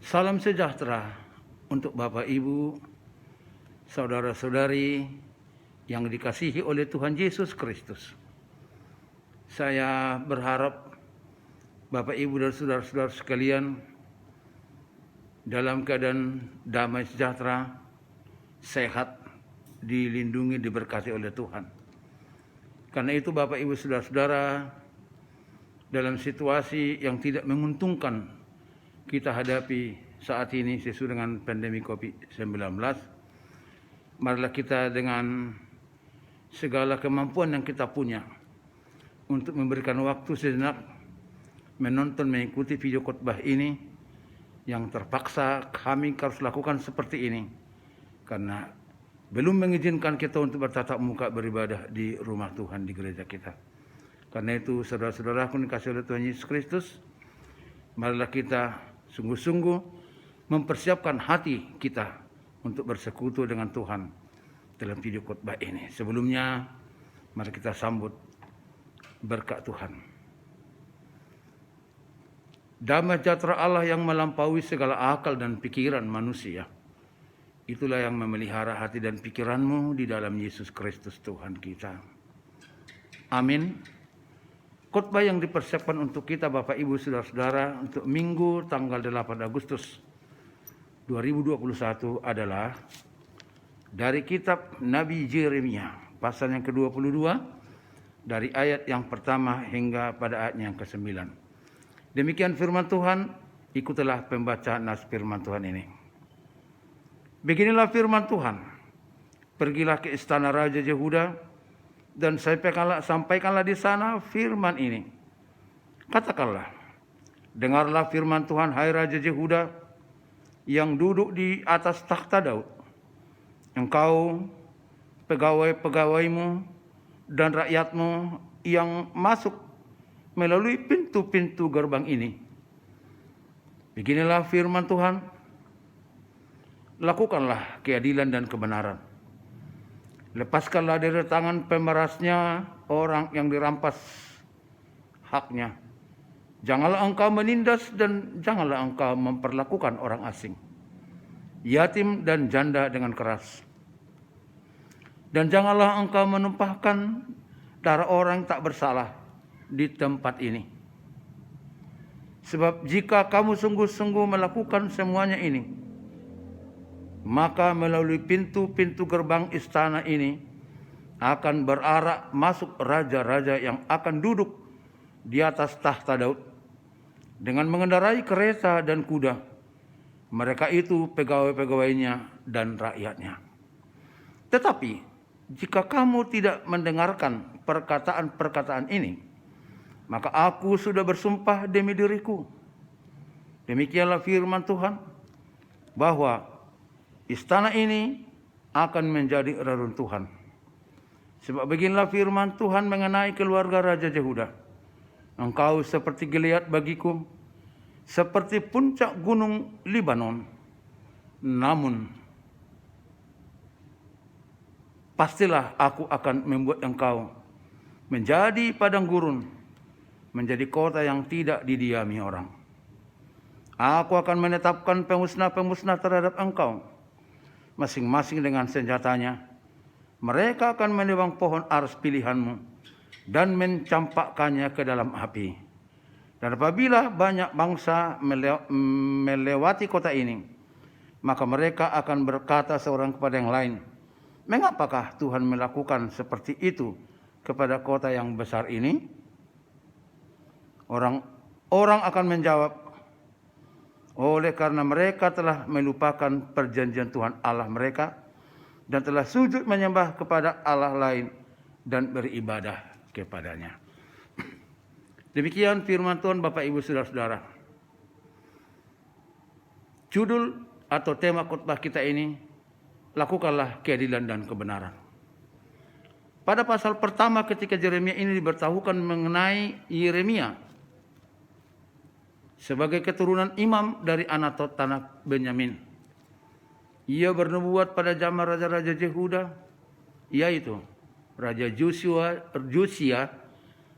Salam sejahtera untuk Bapak Ibu, saudara-saudari yang dikasihi oleh Tuhan Yesus Kristus. Saya berharap Bapak Ibu dan saudara-saudara sekalian dalam keadaan damai sejahtera, sehat, dilindungi, diberkati oleh Tuhan. Karena itu Bapak Ibu saudara-saudara, dalam situasi yang tidak menguntungkan kita hadapi saat ini sesuai dengan pandemi COVID-19, marilah kita dengan segala kemampuan yang kita punya untuk memberikan waktu sejenak menonton, mengikuti video khotbah ini yang terpaksa kami harus lakukan seperti ini karena belum mengizinkan kita untuk bertatap muka beribadah di rumah Tuhan, di gereja kita. Karena itu saudara-saudaraku dikasihi oleh Tuhan Yesus Kristus, marilah kita sungguh-sungguh mempersiapkan hati kita untuk bersekutu dengan Tuhan dalam video khotbah ini. Sebelumnya, mari kita sambut berkat Tuhan. Damai sejahtera Allah yang melampaui segala akal dan pikiran manusia, itulah yang memelihara hati dan pikiranmu di dalam Yesus Kristus Tuhan kita. Amin. Khotbah yang dipersiapkan untuk kita Bapak Ibu Saudara-saudara untuk Minggu tanggal 8 Agustus 2021 adalah dari kitab Nabi Yeremia, pasal yang ke-22, dari ayat yang pertama hingga pada ayat yang ke-9. Demikian firman Tuhan, ikutilah pembacaan nas firman Tuhan ini. Beginilah firman Tuhan, pergilah ke istana Raja Yehuda, dan sampaikanlah di sana firman ini. Katakanlah, dengarlah firman Tuhan, hai Raja Yehuda, yang duduk di atas takhta Daud. Engkau, pegawai-pegawaimu, dan rakyatmu yang masuk melalui pintu-pintu gerbang ini. Beginilah firman Tuhan, lakukanlah keadilan dan kebenaran. Lepaskanlah dari tangan pemerasnya orang yang dirampas haknya. Janganlah engkau menindas dan janganlah engkau memperlakukan orang asing, yatim dan janda dengan keras. Dan janganlah engkau menumpahkan darah orang tak bersalah di tempat ini. Sebab jika kamu sungguh-sungguh melakukan semuanya ini, maka melalui pintu-pintu gerbang istana ini akan berarak masuk raja-raja yang akan duduk di atas tahta Daud dengan mengendarai kereta dan kuda. Mereka itu pegawai-pegawainya dan rakyatnya. Tetapi jika kamu tidak mendengarkan perkataan-perkataan ini, maka aku sudah bersumpah demi diriku, demikianlah firman Tuhan, bahwa istana ini akan menjadi reruntuhan. Sebab beginilah firman Tuhan mengenai keluarga Raja Yehuda. Engkau seperti Gilead bagiku, seperti puncak gunung Libanon. Namun, pastilah aku akan membuat engkau menjadi padang gurun, menjadi kota yang tidak didiami orang. Aku akan menetapkan pemusnah-pemusnah terhadap engkau, masing-masing dengan senjatanya. Mereka akan menebang pohon aras pilihanmu dan mencampakkannya ke dalam api. Dan apabila banyak bangsa melewati kota ini, maka mereka akan berkata seorang kepada yang lain, mengapakah Tuhan melakukan seperti itu kepada kota yang besar ini? Orang akan menjawab, oleh karena mereka telah melupakan perjanjian Tuhan Allah mereka dan telah sujud menyembah kepada Allah lain dan beribadah kepadanya. Demikian firman Tuhan Bapak Ibu Saudara-saudara. Judul atau tema khotbah kita ini, lakukanlah keadilan dan kebenaran. Pada pasal pertama ketika Yeremia ini diberitahukan mengenai Yeremia sebagai keturunan imam dari Anatot tanah Benyamin. Ia bernubuat pada zaman raja-raja Yehuda, yaitu Raja Josia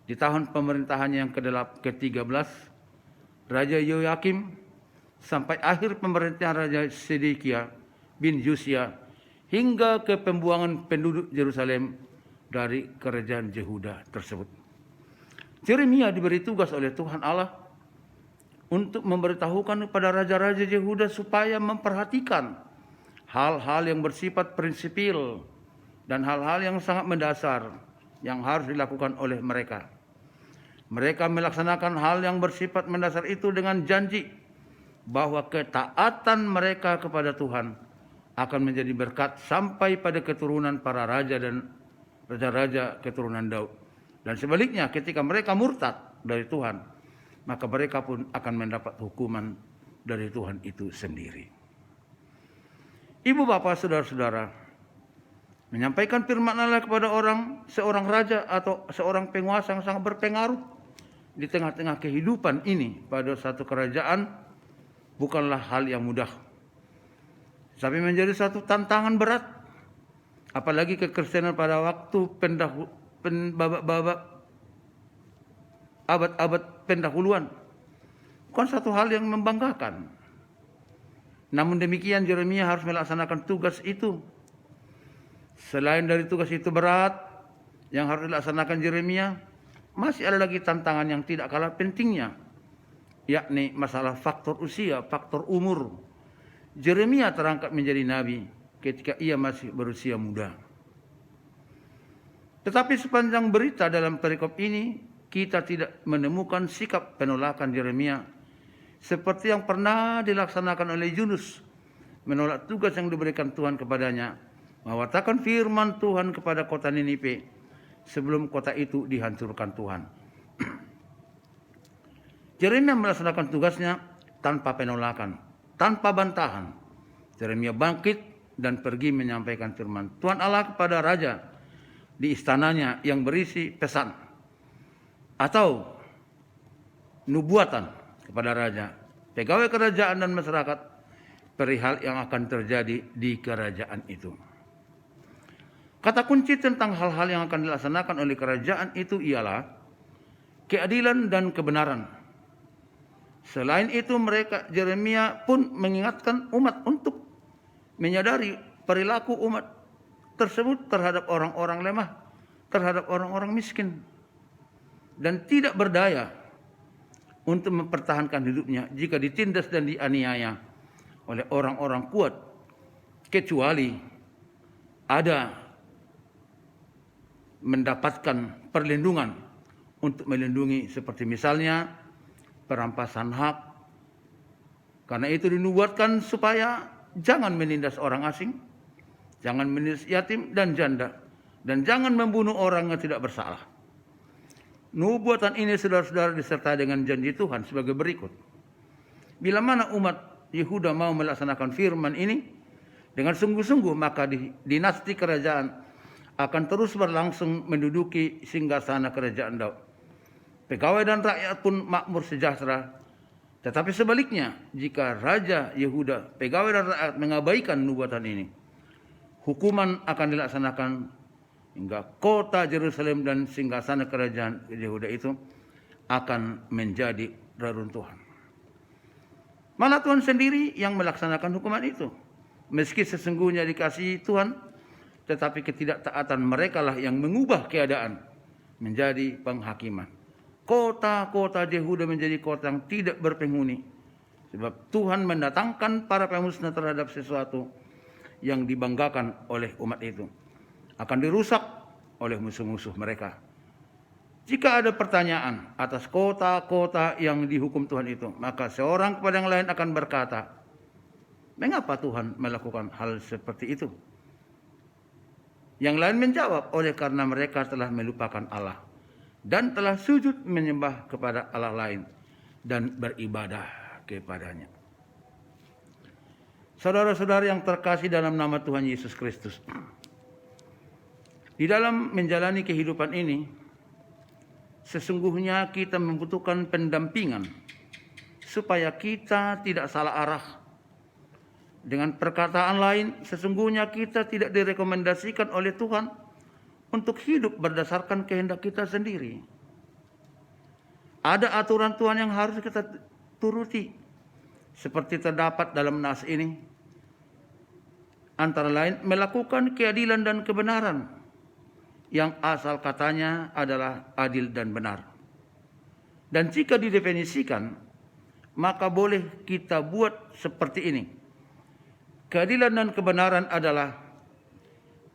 di tahun pemerintahannya yang ke-13, Raja Yoyakim sampai akhir pemerintahan Raja Sedekia bin Yosia hingga ke pembuangan penduduk Yerusalem dari kerajaan Yehuda tersebut. Yeremia diberi tugas oleh Tuhan Allah untuk memberitahukan kepada raja-raja Yehuda supaya memperhatikan hal-hal yang bersifat prinsipil dan hal-hal yang sangat mendasar yang harus dilakukan oleh mereka. Mereka melaksanakan hal yang bersifat mendasar itu dengan janji bahwa ketaatan mereka kepada Tuhan akan menjadi berkat sampai pada keturunan para raja dan raja-raja keturunan Daud. Dan sebaliknya, ketika mereka murtad dari Tuhan, maka mereka pun akan mendapat hukuman dari Tuhan itu sendiri. Ibu bapak saudara-saudara, menyampaikan firman Allah kepada seorang raja atau seorang penguasa yang sangat berpengaruh di tengah-tengah kehidupan ini pada satu kerajaan bukanlah hal yang mudah, tapi menjadi satu tantangan berat, apalagi kekristenan pada waktu abad-abad pendahuluan. Bukan satu hal yang membanggakan. Namun demikian Yeremia harus melaksanakan tugas itu. Selain dari tugas itu berat yang harus dilaksanakan Yeremia, masih ada lagi tantangan yang tidak kalah pentingnya, yakni masalah faktor usia, faktor umur. Yeremia terangkat menjadi nabi ketika ia masih berusia muda. Tetapi sepanjang berita dalam perikop ini, kita tidak menemukan sikap penolakan Yeremia seperti yang pernah dilaksanakan oleh Yunus, menolak tugas yang diberikan Tuhan kepadanya, mewartakan firman Tuhan kepada kota Ninive sebelum kota itu dihancurkan Tuhan. Yeremia melaksanakan tugasnya tanpa penolakan, tanpa bantahan. Yeremia bangkit dan pergi menyampaikan firman Tuhan Allah kepada raja di istananya yang berisi pesan atau nubuatan kepada raja, pegawai kerajaan dan masyarakat perihal yang akan terjadi di kerajaan itu. Kata kunci tentang hal-hal yang akan dilaksanakan oleh kerajaan itu ialah keadilan dan kebenaran. Selain itu Yeremia pun mengingatkan umat untuk menyadari perilaku umat tersebut terhadap orang-orang lemah, terhadap orang-orang miskin, dan tidak berdaya untuk mempertahankan hidupnya jika ditindas dan dianiaya oleh orang-orang kuat, kecuali ada mendapatkan perlindungan untuk melindungi seperti misalnya perampasan hak. Karena itu dinubuatkan supaya jangan menindas orang asing, jangan menindas yatim dan janda, dan jangan membunuh orang yang tidak bersalah. Nubuatan ini saudara-saudara disertai dengan janji Tuhan sebagai berikut. Bila mana umat Yehuda mau melaksanakan firman ini dengan sungguh-sungguh, maka dinasti kerajaan akan terus berlangsung menduduki singgasana kerajaan Daud. Pegawai dan rakyat pun makmur sejahtera. Tetapi sebaliknya, jika Raja Yehuda, pegawai dan rakyat mengabaikan nubuatan ini, hukuman akan dilaksanakan hingga kota Yerusalem dan singgasana kerajaan Yehuda itu akan menjadi reruntuhan. Malah Tuhan sendiri yang melaksanakan hukuman itu. Meski sesungguhnya dikasihi Tuhan, tetapi ketidaktaatan mereka lah yang mengubah keadaan menjadi penghakiman. Kota-kota Yehuda menjadi kota yang tidak berpenghuni, sebab Tuhan mendatangkan para pemusnah terhadap sesuatu yang dibanggakan oleh umat itu, akan dirusak oleh musuh-musuh mereka. Jika ada pertanyaan atas kota-kota yang dihukum Tuhan itu, maka seorang kepada yang lain akan berkata, mengapa Tuhan melakukan hal seperti itu? Yang lain menjawab, oleh karena mereka telah melupakan Allah dan telah sujud menyembah kepada Allah lain dan beribadah kepadanya. Saudara-saudara yang terkasih dalam nama Tuhan Yesus Kristus, di dalam menjalani kehidupan ini, sesungguhnya kita membutuhkan pendampingan supaya kita tidak salah arah. Dengan perkataan lain, sesungguhnya kita tidak direkomendasikan oleh Tuhan untuk hidup berdasarkan kehendak kita sendiri. Ada aturan Tuhan yang harus kita turuti seperti terdapat dalam nas ini, antara lain melakukan keadilan dan kebenaran, yang asal katanya adalah adil dan benar. Dan jika didefinisikan, maka boleh kita buat seperti ini. Keadilan dan kebenaran adalah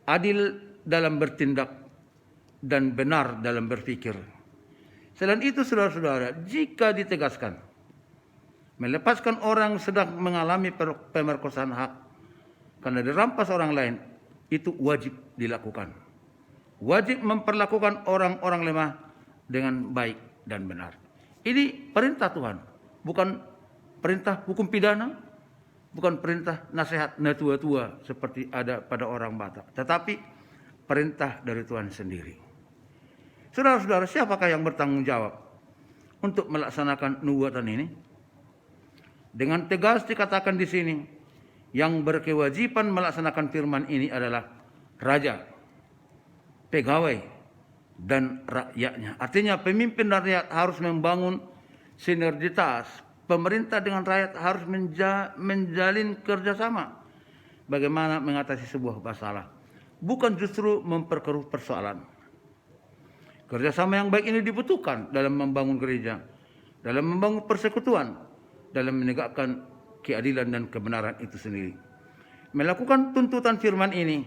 adil dalam bertindak dan benar dalam berpikir. Selain itu, saudara-saudara, jika ditegaskan, melepaskan orang sedang mengalami pemerkosaan hak karena dirampas orang lain, itu wajib dilakukan. Wajib memperlakukan orang-orang lemah dengan baik dan benar. Ini perintah Tuhan, bukan perintah hukum pidana, bukan perintah nasihat natua-tua seperti ada pada orang Batak, tetapi perintah dari Tuhan sendiri. Saudara-saudara, siapakah yang bertanggung jawab untuk melaksanakan nubuatan ini? Dengan tegas dikatakan di sini, yang berkewajiban melaksanakan firman ini adalah raja, pegawai, dan rakyatnya. Artinya pemimpin dan rakyat harus membangun sinergitas. Pemerintah dengan rakyat harus menjalin kerjasama. Bagaimana mengatasi sebuah masalah, bukan justru memperkeruh persoalan. Kerjasama yang baik ini dibutuhkan dalam membangun gereja, dalam membangun persekutuan, dalam menegakkan keadilan dan kebenaran itu sendiri. Melakukan tuntutan firman ini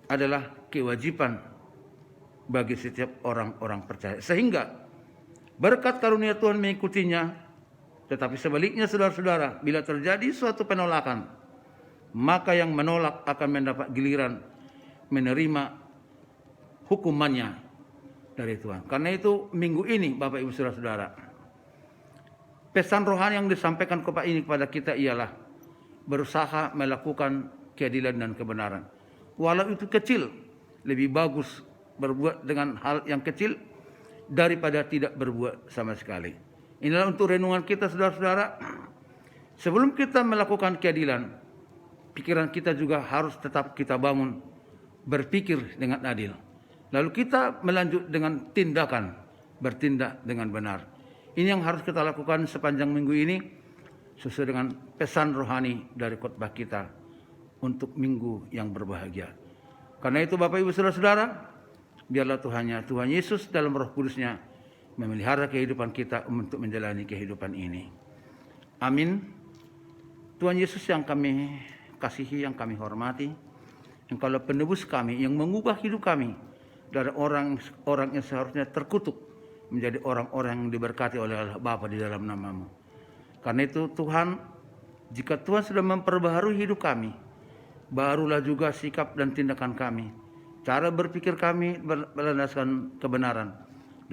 adalah kewajiban bagi setiap orang-orang percaya. Sehingga berkat karunia Tuhan mengikutinya. Tetapi sebaliknya, saudara-saudara, bila terjadi suatu penolakan, maka yang menolak akan mendapat giliran menerima hukumannya dari Tuhan. Karena itu minggu ini, Bapak Ibu saudara-saudara, pesan rohani yang disampaikan kepada kita ialah berusaha melakukan keadilan dan kebenaran. Walau itu kecil, lebih bagus berbuat dengan hal yang kecil daripada tidak berbuat sama sekali. Inilah untuk renungan kita, saudara-saudara. Sebelum kita melakukan keadilan, pikiran kita juga harus tetap kita bangun berpikir dengan adil. Lalu kita melanjut dengan tindakan, bertindak dengan benar. Ini yang harus kita lakukan sepanjang minggu ini, sesuai dengan pesan rohani dari khotbah kita untuk minggu yang berbahagia. Karena itu, Bapak Ibu saudara-saudara, biarlah Tuhan Yesus dalam Roh Kudus-Nya memelihara kehidupan kita untuk menjalani kehidupan ini. Amin. Tuhan Yesus yang kami kasihi, yang kami hormati, Engkaulah penebus kami, yang mengubah hidup kami dari orang yang seharusnya terkutuk menjadi orang-orang yang diberkati oleh Allah Bapa di dalam nama-Mu. Karena itu Tuhan, jika Tuhan sudah memperbaharui hidup kami, barulah juga sikap dan tindakan kami, cara berpikir kami berlandaskan kebenaran,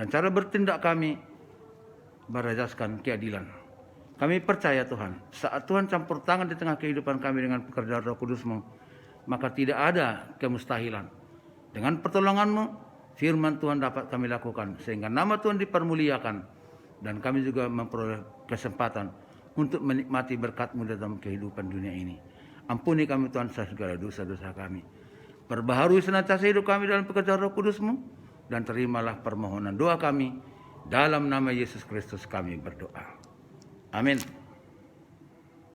dan cara bertindak kami berasaskan keadilan. Kami percaya Tuhan, saat Tuhan campur tangan di tengah kehidupan kami dengan pekerjaan Roh Kudus-Mu, maka tidak ada kemustahilan. Dengan pertolongan-Mu, firman Tuhan dapat kami lakukan, sehingga nama Tuhan dipermuliakan, dan kami juga memperoleh kesempatan untuk menikmati berkat-Mu dalam kehidupan dunia ini. Ampuni kami Tuhan segala dosa-dosa kami. Perbaharui senantiasa hidup kami dalam pekerjaan Roh Kudus-Mu, dan terimalah permohonan doa kami. Dalam nama Yesus Kristus kami berdoa. Amin.